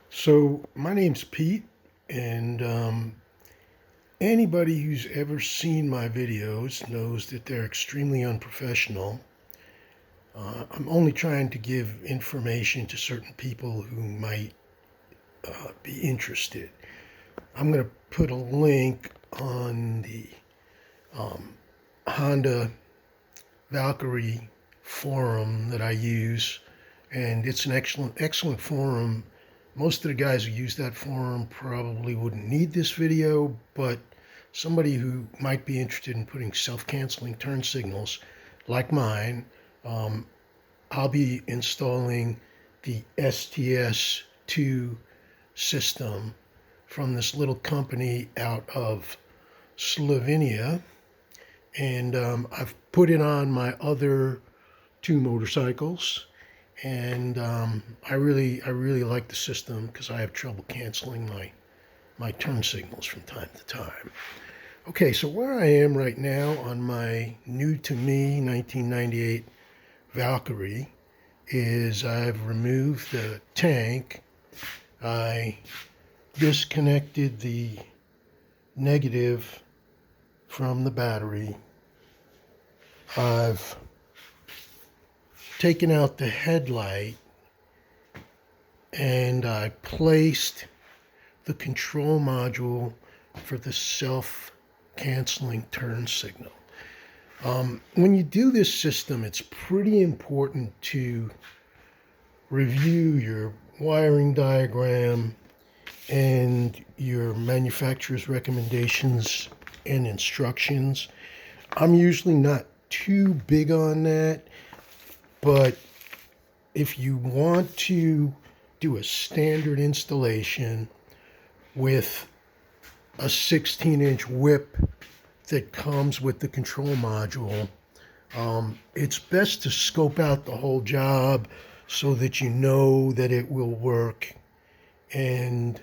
So my name's Pete, and anybody who's ever seen my videos knows that they're extremely unprofessional. I'm only trying to give information to certain people who might be interested. I'm going to put a link on the um, Honda Valkyrie forum that I use, and it's an excellent forum. Most of the guys who use that forum probably wouldn't need this video, but somebody who might be interested in putting self-canceling turn signals like mine, um, I'll be installing the STS2 system from this little company out of Slovenia, and I've put it on my other two motorcycles, and I really like the system because I have trouble canceling my turn signals from time to time. Okay, so where I am right now on my new to me 1998 Valkyrie is I've removed the tank. I disconnected the negative from the battery. I've taken out the headlight, and I placed the control module for the self-canceling turn signal. When you do this system, it's pretty important to review your wiring diagram and your manufacturer's recommendations and instructions. I'm usually not too big on that, but if you want to do a standard installation with a 16-inch whip that comes with the control module, it's best to scope out the whole job so that you know that it will work and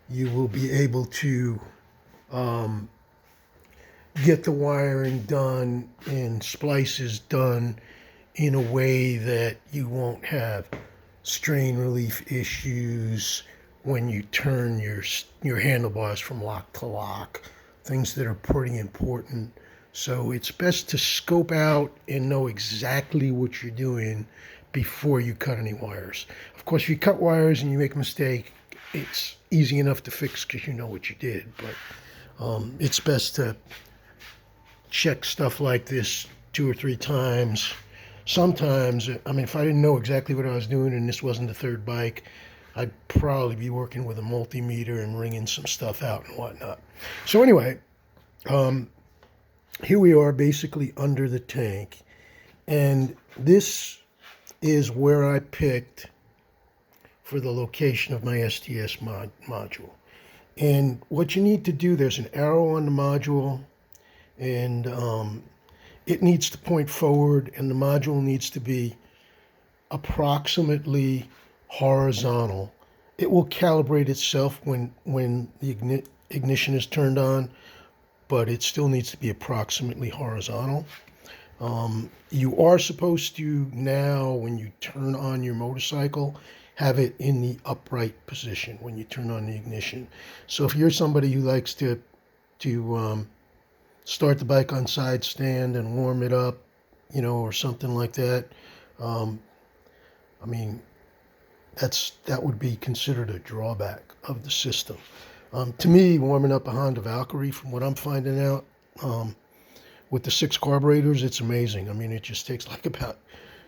you will be able to get the wiring done and splices done in a way that you won't have strain relief issues when you turn your handlebars from lock to lock, things that are pretty important. So it's best to scope out and know exactly what you're doing before you cut any wires. Of course, if you cut wires and you make a mistake, it's easy enough to fix because you know what you did. But it's best to check stuff like this 2 or 3 times. Sometimes, I mean, if I didn't know exactly what I was doing and this wasn't the third bike, I'd probably be working with a multimeter and wringing some stuff out and whatnot. So anyway, here we are basically under the tank, and this is where I picked for the location of my STS module. And what you need to do, there's an arrow on the module, and it needs to point forward, and the module needs to be approximately horizontal. It will calibrate itself when the ignition is turned on, but it still needs to be approximately horizontal. You are supposed to now, when you turn on your motorcycle, have it in the upright position when you turn on the ignition. So if you're somebody who likes to start the bike on side stand and warm it up, or something like that, I mean, that would be considered a drawback of the system. To me, warming up a Honda Valkyrie, from what I'm finding out, with the 6 carburetors, it's amazing. I mean, it just takes like about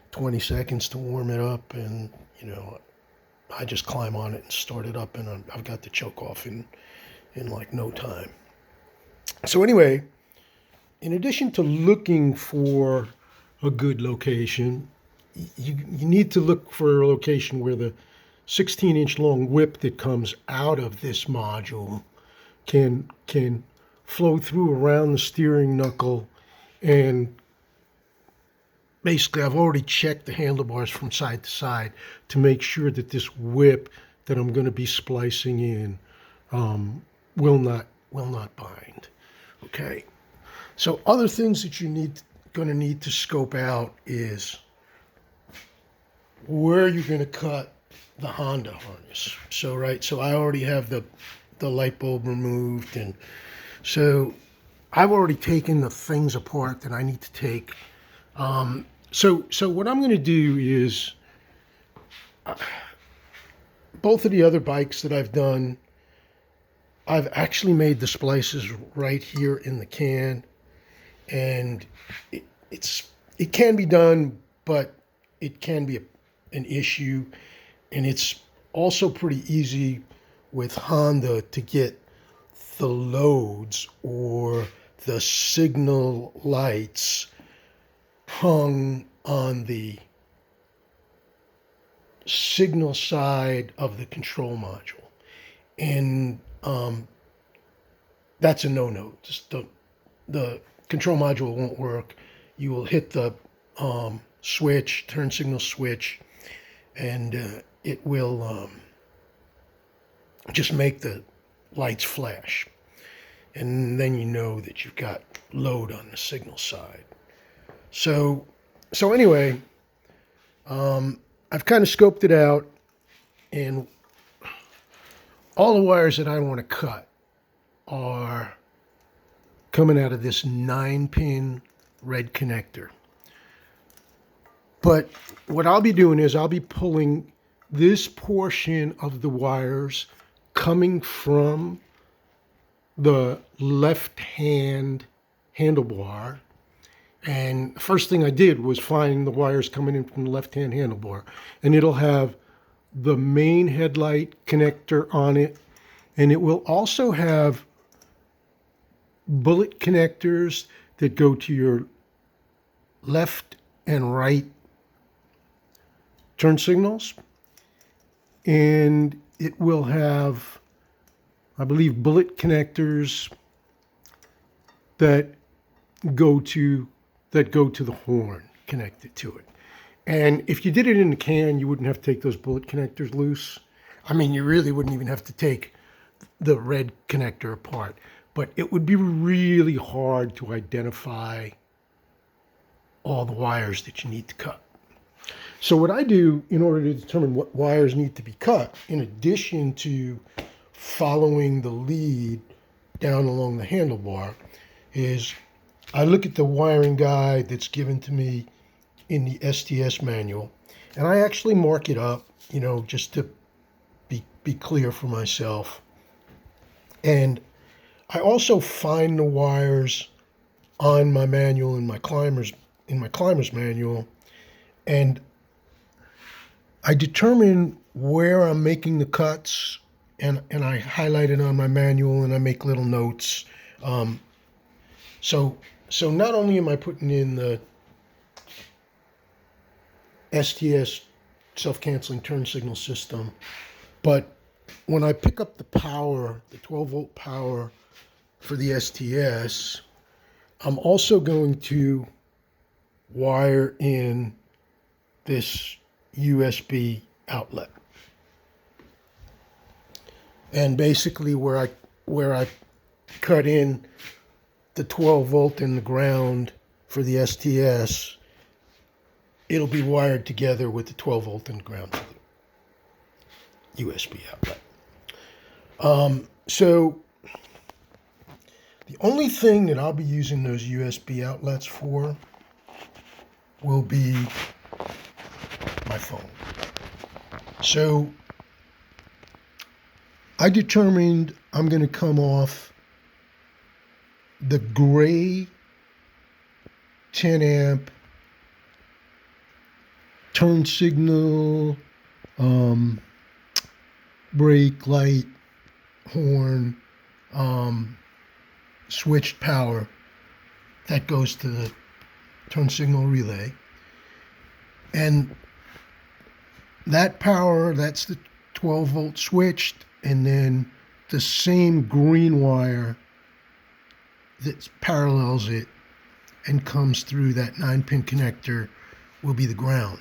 20 seconds to warm it up, and I just climb on it and start it up, and I've got the choke off in like no time. So anyway, in addition to looking for a good location, you need to look for a location where the 16-inch long whip that comes out of this module can flow through around the steering knuckle. And basically, I've already checked the handlebars from side to side to make sure that this whip that I'm going to be splicing in will not bind. Okay. So other things that going to need to scope out is where you're going to cut the Honda harness. So so I already have the light bulb removed, and so I've already taken the things apart that I need to take. So what I'm going to do is both of the other bikes that I've done, I've actually made the splices right here in the can, and it, it can be done, but it can be an issue, and it's also pretty easy with Honda to get the loads or the signal lights hung on the signal side of the control module. And that's a no-no. Just the control module won't work. You will hit the switch, turn signal switch, and it will just make the lights flash. And then you know that you've got load on the signal side. So anyway, I've kind of scoped it out, and all the wires that I want to cut are coming out of this 9-pin red connector. But what I'll be doing is I'll be pulling this portion of the wires coming from the left-hand handlebar. And the first thing I did was find the wires coming in from the left-hand handlebar. And it'll have the main headlight connector on it. And it will also have bullet connectors that go to your left and right turn signals. And it will have, I believe, bullet connectors that go to the horn connected to it. And if you did it in the can, you wouldn't have to take those bullet connectors loose. I mean, you really wouldn't even have to take the red connector apart. But it would be really hard to identify all the wires that you need to cut. So what I do in order to determine what wires need to be cut, in addition to following the lead down along the handlebar, is I look at the wiring guide that's given to me in the STS manual, and I actually mark it up, just to be clear for myself. And I also find the wires on my manual in my climber's manual, and I determine where I'm making the cuts, and I highlight it on my manual, and I make little notes. So not only am I putting in the STS self-canceling turn signal system, but when I pick up the power, the 12-volt power for the STS, I'm also going to wire in this USB outlet. And basically where I cut in the 12 volt in the ground for the STS, it'll be wired together with the 12 volt in the ground for the USB outlet. So the only thing that I'll be using those USB outlets for will be my phone. So I determined I'm going to come off the gray 10 amp turn signal, brake light, horn, switched power that goes to the turn signal relay. And that power, that's the 12 volt switched, and then the same green wire that parallels it and comes through that 9-pin connector will be the ground.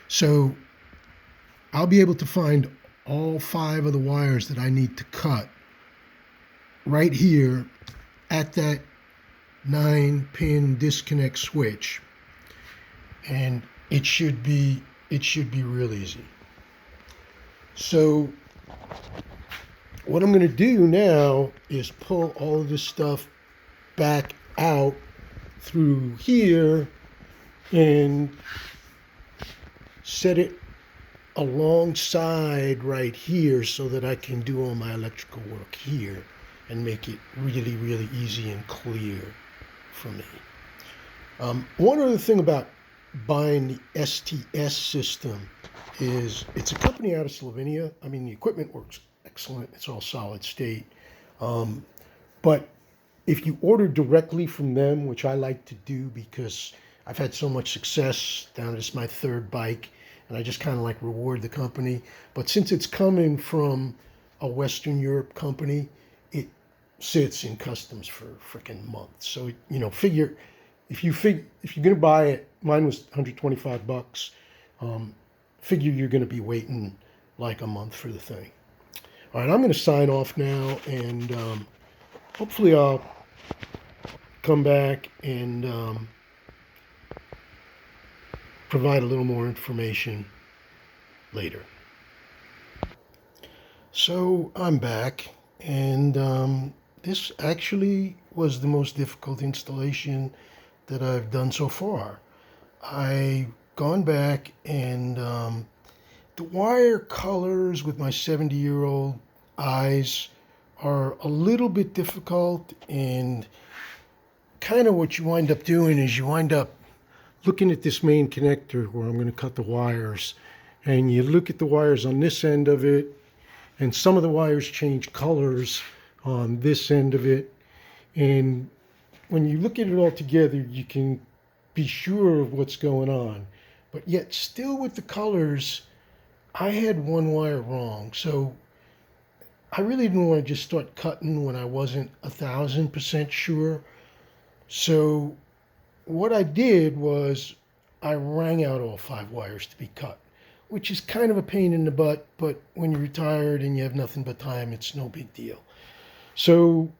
So I'll be able to find all 5 of the wires that I need to cut right here at that 9-pin disconnect switch, and it should be real easy. So what I'm going to do now is pull all of this stuff back out through here and set it alongside right here so that I can do all my electrical work here and make it really, really easy and clear for me. One other thing about buying the STS system is it's a company out of Slovenia. I mean, the equipment works excellent. It's all solid state. But if you order directly from them, which I like to do because I've had so much success, now this is my third bike, and I just kind of like reward the company. But since it's coming from a Western Europe company, it sits in customs for freaking months. So, figure if you're gonna buy it, mine was 125 bucks. Figure you're gonna be waiting like a month for the thing. All right, I'm gonna sign off now, and hopefully I'll come back and provide a little more information later. So I'm back, and this actually was the most difficult installation that I've done so far. I've gone back and the wire colors with my 70-year-old eyes are a little bit difficult, and kind of what you wind up doing is you wind up looking at this main connector where I'm going to cut the wires, and you look at the wires on this end of it, and some of the wires change colors on this end of it, and when you look at it all together, you can be sure of what's going on. But yet still with the colors, I had one wire wrong. So I really didn't want to just start cutting when I wasn't 1,000% sure. So what I did was I rang out all 5 wires to be cut, which is kind of a pain in the butt, but when you're retired and you have nothing but time, it's no big deal. So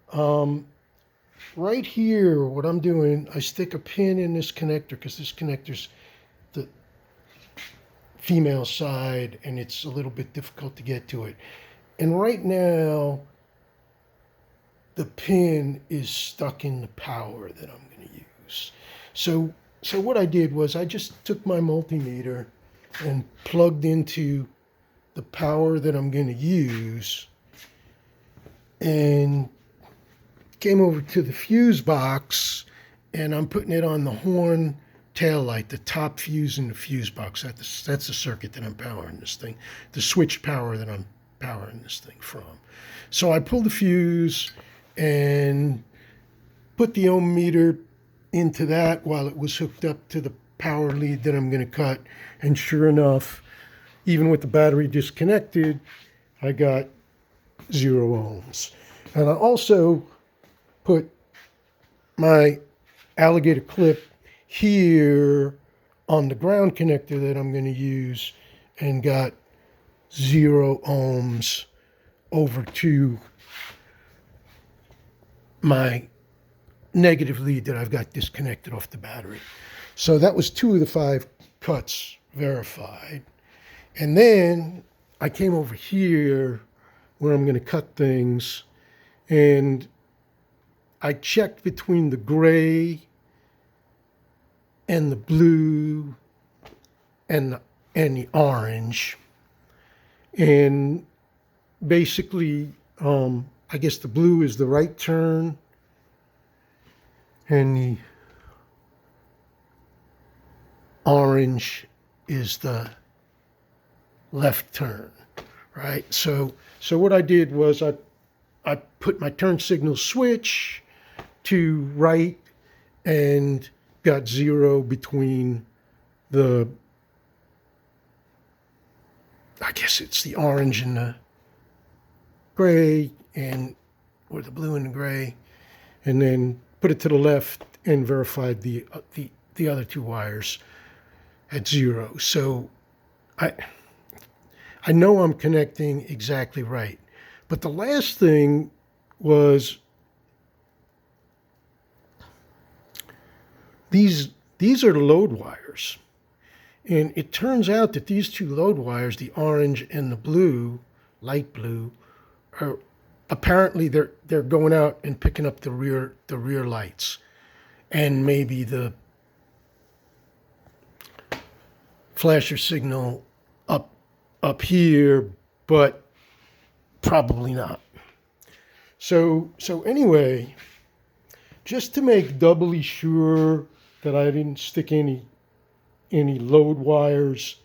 right here, what I'm doing, I stick a pin in this connector because this connector's the female side and it's a little bit difficult to get to it. And right now, the pin is stuck in the power that I'm going to use. So what I did was I just took my multimeter and plugged into the power that I'm going to use and came over to the fuse box, and I'm putting it on the horn tail light, the top fuse in the fuse box. That's the circuit that I'm powering this thing, the switch power that I'm powering this thing from. So I pulled the fuse and put the ohm meter into that while it was hooked up to the power lead that I'm going to cut. And sure enough, even with the battery disconnected, I got 0 ohms. And I also put my alligator clip here on the ground connector that I'm going to use and got 0 ohms over to my negative lead that I've got disconnected off the battery. So that was 2 of the 5 cuts verified. And then I came over here where I'm going to cut things, and I checked between the gray and the blue and the orange. And basically, I guess the blue is the right turn and the orange is the left turn, right? So what I did was I put my turn signal switch to right and got 0 between the, I guess it's the orange and the gray, or the blue and the gray, and then put it to the left and verified the other 2 wires at 0. So I know I'm connecting exactly right. But the last thing was these are the load wires. And it turns out that these two load wires, the orange and the blue, light blue, are apparently they're going out and picking up the rear lights, and maybe the flasher signal up here, but probably not. So anyway, just to make doubly sure that I didn't stick any load wires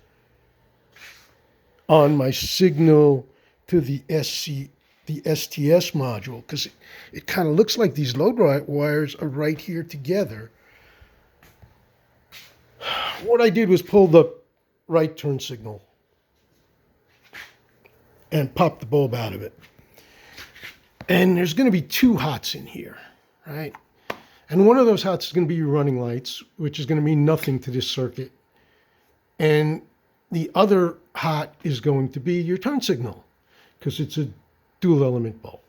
on my signal to the STS module, because it kind of looks like these load wires are right here together. What I did was pull the right turn signal and pop the bulb out of it. And there's going to be two hots in here, right? And one of those hots is going to be your running lights, which is going to mean nothing to this circuit. And the other hot is going to be your turn signal, because it's a dual element bulb.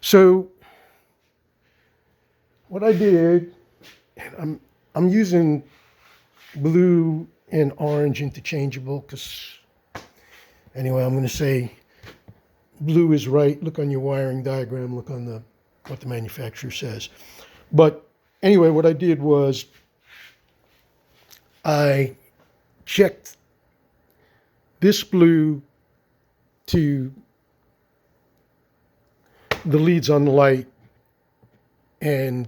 So what I did, and I'm using blue and orange interchangeable, because anyway, I'm going to say blue is right. Look on your wiring diagram, look on what the manufacturer says. But anyway, what I did was I checked this blue to the leads on the light, and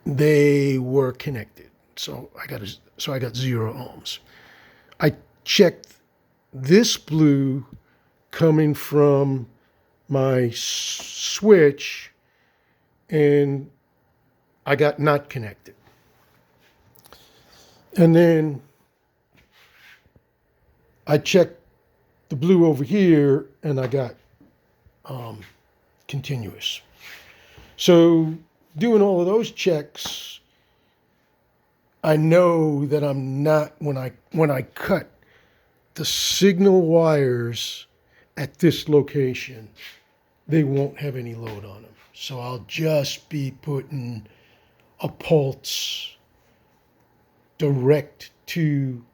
they were connected. So I got 0 ohms. I checked this blue coming from my switch, and I got not connected. And then I checked the blue over here, and I got continuous. So doing all of those checks, I know that I'm not, when I cut the signal wires at this location, they won't have any load on them. So I'll just be putting a pulse direct to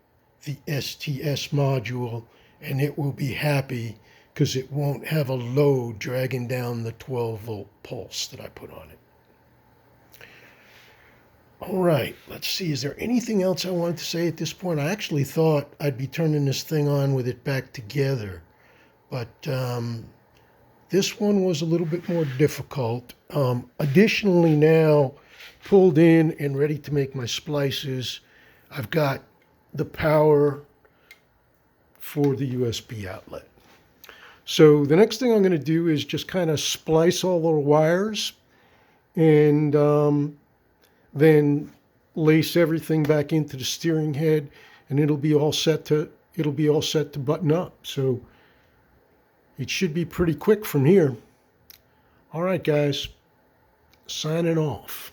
the STS module, and it will be happy because it won't have a load dragging down the 12-volt pulse that I put on it. All right, let's see. Is there anything else I wanted to say at this point? I actually thought I'd be turning this thing on with it back together, but this one was a little bit more difficult. Additionally, now pulled in and ready to make my splices, I've got the power for the USB outlet. So the next thing I'm going to do is just kind of splice all the wires, and then lace everything back into the steering head, and it'll be all set to button up. So it should be pretty quick from here. All right, guys, signing off.